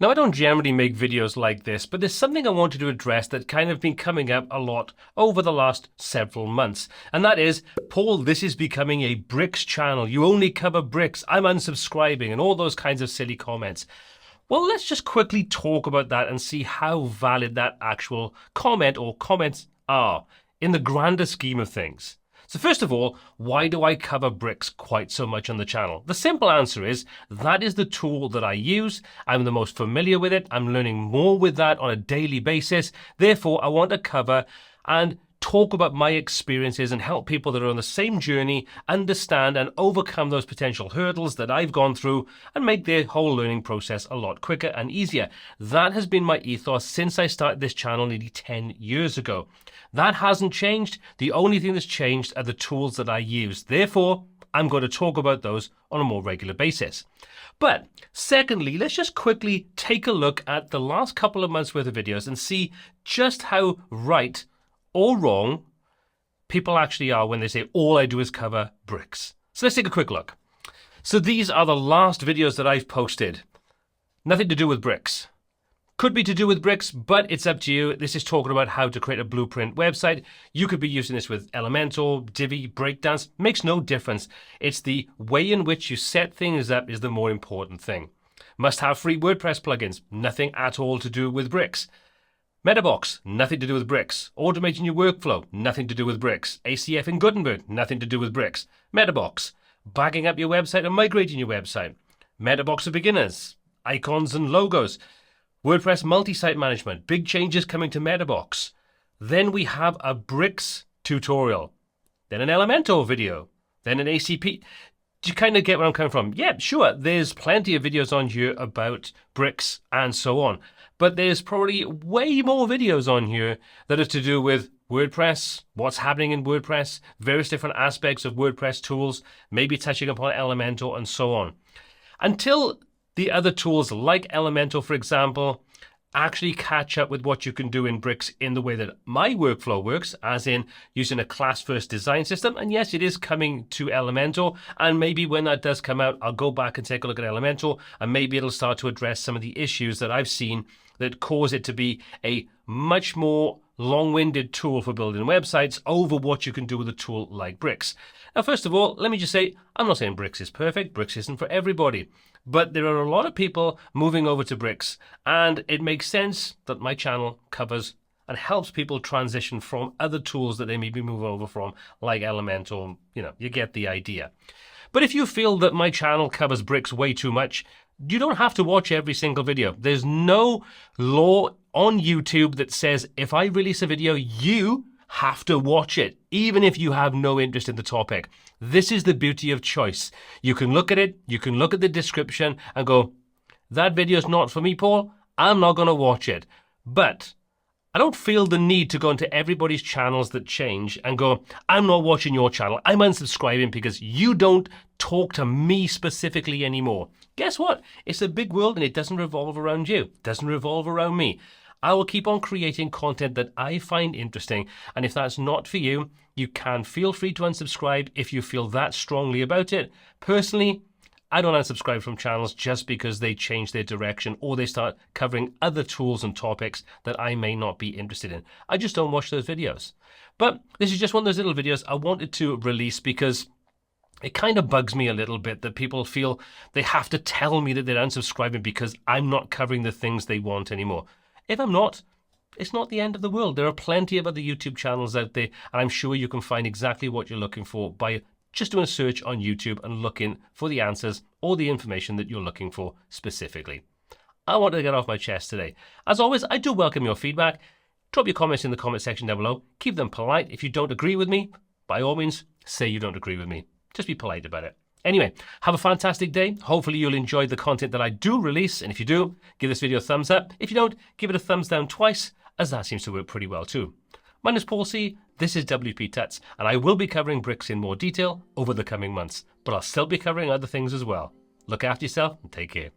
Now, I don't generally make videos like this, but there's something I wanted to address that kind of been coming up a lot over the last several months. And that is, Paul, this is becoming a bricks channel. You only cover bricks. I'm unsubscribing, and all those kinds of silly comments. Well, let's just quickly talk about that and see how valid that actual comment or comments are in the grander scheme of things. So first of all, why do I cover bricks quite so much on the channel? The simple answer is that is the tool that I use. I'm the most familiar with it. I'm learning more with that on a daily basis. Therefore, I want to cover and talk about my experiences and help people that are on the same journey understand and overcome those potential hurdles that I've gone through and make their whole learning process a lot quicker and easier. That has been my ethos since I started this channel nearly 10 years ago. That hasn't changed. The only thing that's changed are the tools that I use. Therefore, I'm going to talk about those on a more regular basis. But secondly, let's just quickly take a look at the last couple of months worth of videos and see just how right or wrong people actually are when they say all I do is cover bricks. So let's take a quick look. So these are the last videos that I've posted. Nothing to do with bricks. Could be to do with bricks, but it's up to you. This is talking about how to create a blueprint website. You could be using this with Elementor, Divi, Breakdance. Makes no difference. It's the way in which you set things up is the more important thing. Must have free WordPress plugins. Nothing at all to do with bricks. Metabox, nothing to do with bricks. Automating your workflow, nothing to do with bricks. ACF in Gutenberg, nothing to do with bricks. Metabox, bagging up your website and migrating your website. Metabox for beginners, icons and logos. WordPress multi-site management, big changes coming to Metabox. Then we have a bricks tutorial. Then an Elementor video. Then an ACP. Do you kind of get where I'm coming from? Yeah, sure. There's plenty of videos on here about bricks and so on. But there's probably way more videos on here that are to do with WordPress, what's happening in WordPress, various different aspects of WordPress tools, maybe touching upon Elementor and so on. Until the other tools like Elementor, for example, actually catch up with what you can do in bricks in the way that my workflow works, as in using a class-first design system. And yes, it is coming to Elementor, and maybe when that does come out, I'll go back and take a look at Elementor, and maybe it'll start to address some of the issues that I've seen that cause it to be a much more long-winded tool for building websites over what you can do with a tool like bricks. Now, first of all, let me just say, I'm not saying bricks is perfect. Bricks isn't for everybody. But there are a lot of people moving over to bricks, and it makes sense that my channel covers and helps people transition from other tools that they maybe move over from, like Elementor. You get the idea. But if you feel that my channel covers bricks way too much, you don't have to watch every single video. There's no law on YouTube that says if I release a video, you have to watch it, even if you have no interest in the topic. This is the beauty of choice. You can look at it, you can look at the description and go, that video's not for me, Paul. I'm not going to watch it. But I don't feel the need to go into everybody's channels that change and go, I'm not watching your channel. I'm unsubscribing because you don't talk to me specifically anymore. Guess what? It's a big world and it doesn't revolve around you. It doesn't revolve around me. I will keep on creating content that I find interesting. And if that's not for you, you can feel free to unsubscribe if you feel that strongly about it. Personally, I don't unsubscribe from channels just because they change their direction or they start covering other tools and topics that I may not be interested in. I just don't watch those videos. But this is just one of those little videos I wanted to release because it kind of bugs me a little bit that people feel they have to tell me that they're unsubscribing because I'm not covering the things they want anymore. If I'm not, it's not the end of the world. There are plenty of other YouTube channels out there, and I'm sure you can find exactly what you're looking for by just doing a search on YouTube and looking for the answers or the information that you're looking for specifically. I wanted to get off my chest today. As always, I do welcome your feedback. Drop your comments in the comment section down below. Keep them polite. If you don't agree with me, by all means, say you don't agree with me. Just be polite about it. Anyway, have a fantastic day. Hopefully you'll enjoy the content that I do release. And if you do, give this video a thumbs up. If you don't, give it a thumbs down twice, as that seems to work pretty well too. My name is Paul C. This is WPTuts, and I will be covering bricks in more detail over the coming months. But I'll still be covering other things as well. Look after yourself and take care.